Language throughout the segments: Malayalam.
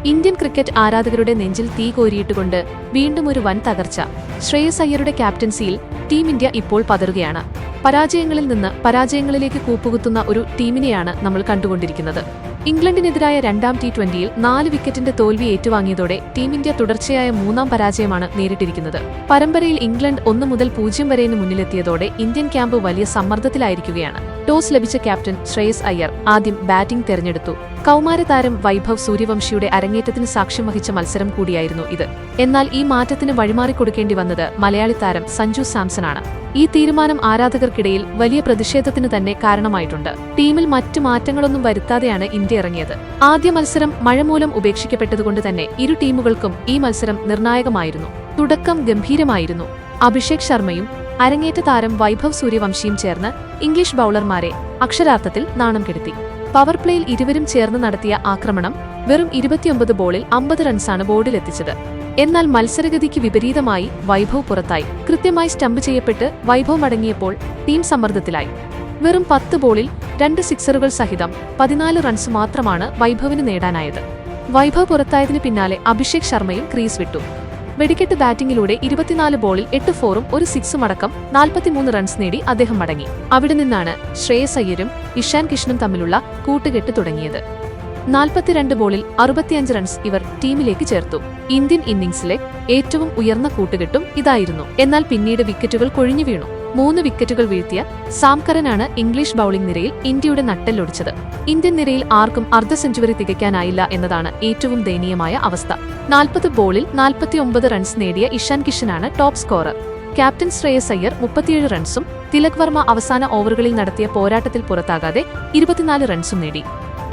ഇന്ത്യൻ ക്രിക്കറ്റ് ആരാധകരുടെ നെഞ്ചിൽ തീ കോരിയിട്ടുകൊണ്ട് വീണ്ടും ഒരു വൻ തകർച്ച. ശ്രേയസ് അയ്യരുടെ ക്യാപ്റ്റൻസിയിൽ ടീം ഇന്ത്യ ഇപ്പോൾ പതറുകയാണ്. പരാജയങ്ങളിൽ നിന്ന് പരാജയങ്ങളിലേക്ക് കൂപ്പുകുത്തുന്ന ഒരു ടീമിനെയാണ് നമ്മൾ കണ്ടുകൊണ്ടിരിക്കുന്നത്. ഇംഗ്ലണ്ടിനെതിരായ രണ്ടാം T20യിൽ 4 വിക്കറ്റിന്റെ തോൽവി ഏറ്റുവാങ്ങിയതോടെ ടീം ഇന്ത്യ തുടർച്ചയായ 3ാം പരാജയമാണ് നേരിട്ടിരിക്കുന്നത്. പരമ്പരയിൽ ഇംഗ്ലണ്ട് 1-0 വരെന് മുന്നിലെത്തിയതോടെ ഇന്ത്യൻ ക്യാമ്പ് വലിയ സമ്മർദ്ദത്തിലായിരിക്കുകയാണ്. ടോസ് ലഭിച്ച ക്യാപ്റ്റൻ ശ്രേയസ് അയ്യർ ആദ്യം ബാറ്റിംഗ് തെരഞ്ഞെടുത്തു. കൗമാരതാരം വൈഭവ് സൂര്യവംശിയുടെ അരങ്ങേറ്റത്തിന് സാക്ഷ്യം വഹിച്ച മത്സരം കൂടിയായിരുന്നു ഇത്. എന്നാൽ ഈ മാറ്റത്തിന് വഴിമാറിക്കൊടുക്കേണ്ടി വന്നത് മലയാളി താരം സഞ്ജു സാംസണാണ്. ഈ തീരുമാനം ആരാധകർക്കിടയിൽ വലിയ പ്രതിഷേധത്തിന് തന്നെ കാരണമായിട്ടുണ്ട്. ടീമിൽ മറ്റു മാറ്റങ്ങളൊന്നും വരുത്താതെയാണ് ഇന്ത്യ ഇറങ്ങിയത്. ആദ്യ മത്സരം മഴ മൂലം ഉപേക്ഷിക്കപ്പെട്ടതുകൊണ്ട് തന്നെ ഇരു ടീമുകൾക്കും ഈ മത്സരം നിർണായകമായിരുന്നു. തുടക്കം ഗംഭീരമായിരുന്നു. അഭിഷേക് ശർമ്മയും അരങ്ങേറ്റ താരം വൈഭവ് സൂര്യവംശിയും ചേർന്ന് ഇംഗ്ലീഷ് ബൌളർമാരെ അക്ഷരാർത്ഥത്തിൽ നാണം കെടുത്തി. പവർ പ്ലേയിൽ ഇരുവരും ചേർന്ന് നടത്തിയ ആക്രമണം വെറും 29 ബോളിൽ 50 റൺസാണ് ബോർഡിലെത്തിച്ചത്. എന്നാൽ മത്സരഗതിക്ക് വിപരീതമായി വൈഭവ് പുറത്തായി. കൃത്യമായി സ്റ്റംപ് ചെയ്യപ്പെട്ട് വൈഭവ് മടങ്ങിയപ്പോൾ ടീം സമ്മർദ്ദത്തിലായി. വെറും 10 ബോളിൽ 2 സിക്സറുകൾ സഹിതം 14 റൺസ് മാത്രമാണ് വൈഭവിന് നേടാനായത്. വൈഭവ് പുറത്തായതിനു പിന്നാലെ അഭിഷേക് ശർമ്മയും ക്രീസ് വിട്ടു. വെടിക്കെട്ട് ബാറ്റിംഗിലൂടെ 24 ബോളിൽ 8 ഫോറും 1 സിക്സും അടക്കം 43 റൺസ് നേടി അദ്ദേഹം മടങ്ങി. അവിടെ നിന്നാണ് ശ്രേയസ് അയ്യരും ഇഷാൻ കിഷനും തമ്മിലുള്ള കൂട്ടുകെട്ട് തുടങ്ങിയത്. 42 ബോളിൽ 65 റൺസ് ഇവർ ടീമിലേക്ക് ചേർത്തു. ഇന്ത്യൻ ഇന്നിംഗ്സിലെ ഏറ്റവും ഉയർന്ന കൂട്ടുകെട്ടും ഇതായിരുന്നു. എന്നാൽ പിന്നീട് വിക്കറ്റുകൾ കൊഴിഞ്ഞു വീണു. 3 വിക്കറ്റുകൾ വീഴ്ത്തിയ സാം കറനാണ് ഇംഗ്ലീഷ് ബൌളിംഗ് നിരയിൽ ഇന്ത്യയുടെ നട്ടെല്ലൊടിച്ചത്. ഇന്ത്യൻ നിരയിൽ ആർക്കും അർദ്ധ സെഞ്ചുറി തികയ്ക്കാനായില്ല എന്നതാണ് ഏറ്റവും ദയനീയമായ അവസ്ഥ. 40 ബോളിൽ 49 റൺസ് നേടിയ ഇഷാൻ കിഷനാണ് top scorer. Captain Shreyas Iyer 37 റൺസും തിലക് വർമ്മ അവസാന ഓവറുകളിൽ നടത്തിയ പോരാട്ടത്തിൽ പുറത്താകാതെ 24 റൺസും നേടി.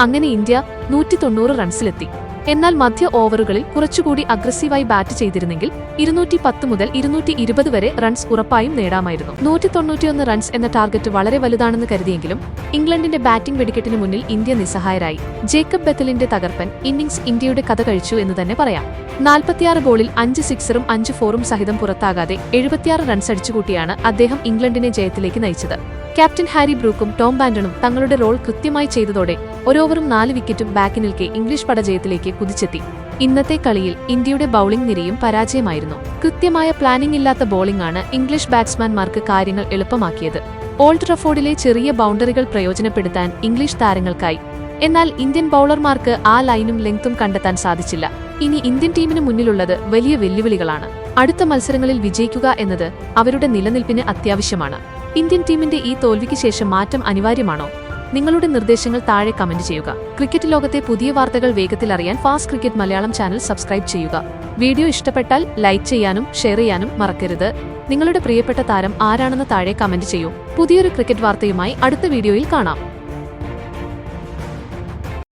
അങ്ങനെ ഇന്ത്യ 190 റൺസിലെത്തി. എന്നാൽ മധ്യ ഓവറുകളിൽ കുറച്ചുകൂടി അഗ്രസീവായി ബാറ്റ് ചെയ്തിരുന്നെങ്കിൽ 210 മുതൽ 220 വരെ റൺസ് ഉറപ്പായും നേടാമായിരുന്നു. 191 റൺസ് എന്ന ടാർഗറ്റ് വളരെ വലുതാണെന്ന് കരുതിയെങ്കിലും ഇംഗ്ലണ്ടിന്റെ ബാറ്റിംഗ് വെടിക്കെട്ടിന് മുന്നിൽ ഇന്ത്യ നിസ്സഹായരായി. ജേക്കബ് ബെത്തലിന്റെ തകർപ്പൻ ഇന്നിംഗ്സ് ഇന്ത്യയുടെ കഥ കഴിച്ചു എന്ന് തന്നെ പറയാം. 46 ബോളിൽ 5 സിക്സറും 5 ഫോറും സഹിതം പുറത്താകാതെ 76 റൺസ് അടിച്ചുകൂട്ടിയാണ് അദ്ദേഹം ഇംഗ്ലണ്ടിനെ ജയത്തിലേക്ക് നയിച്ചത്. ക്യാപ്റ്റൻ ഹാരി ബ്രൂക്കും ടോം ബാൻഡണും തങ്ങളുടെ റോൾ കൃത്യമായി ചെയ്തതോടെ ഓരോവറും 4 വിക്കറ്റും ബാക്കി നിൽക്കെ ഇംഗ്ലീഷ് പടജയത്തിലേക്ക് കുതിച്ചെത്തി. ഇന്നത്തെ കളിയിൽ ഇന്ത്യയുടെ ബൌളിംഗ് നിരയും പരാജയമായിരുന്നു. കൃത്യമായ പ്ലാനിംഗ് ഇല്ലാത്ത ബോളിംഗാണ് ഇംഗ്ലീഷ് ബാറ്റ്സ്മാൻമാർക്ക് കാര്യങ്ങൾ എളുപ്പമാക്കിയത്. ഓൾഡ് ട്രഫോർഡിലെ ചെറിയ ബൗണ്ടറികൾ പ്രയോജനപ്പെടുത്താൻ ഇംഗ്ലീഷ് താരങ്ങൾക്കായി. എന്നാൽ ഇന്ത്യൻ ബൌളർമാർക്ക് ആ ലൈനും ലെങ്തും കണ്ടെത്താൻ സാധിച്ചില്ല. ഇനി ഇന്ത്യൻ ടീമിന് മുന്നിലുള്ളത് വലിയ വെല്ലുവിളികളാണ്. അടുത്ത മത്സരങ്ങളിൽ വിജയിക്കുക എന്നത് അവരുടെ നിലനിൽപ്പിന് അത്യാവശ്യമാണ്. ഇന്ത്യൻ ടീമിന്റെ ഈ തോൽവിക്ക് ശേഷം മാറ്റം അനിവാര്യമാണോ? നിങ്ങളുടെ നിർദ്ദേശങ്ങൾ താഴെ കമന്റ് ചെയ്യുക. ക്രിക്കറ്റ് ലോകത്തെ പുതിയ വാർത്തകൾ വേഗത്തിൽ അറിയാൻ fast cricket Malayalam channel subscribe ചെയ്യുക. വീഡിയോ ഇഷ്ടപ്പെട്ടാൽ ലൈക്ക് ചെയ്യാനും ഷെയർ ചെയ്യാനും മറക്കരുത്. നിങ്ങളുടെ പ്രിയപ്പെട്ട താരം ആരാണെന്ന് താഴെ കമന്റ് ചെയ്യൂ. പുതിയൊരു ക്രിക്കറ്റ് വാർത്തയുമായി അടുത്ത വീഡിയോയിൽ കാണാം.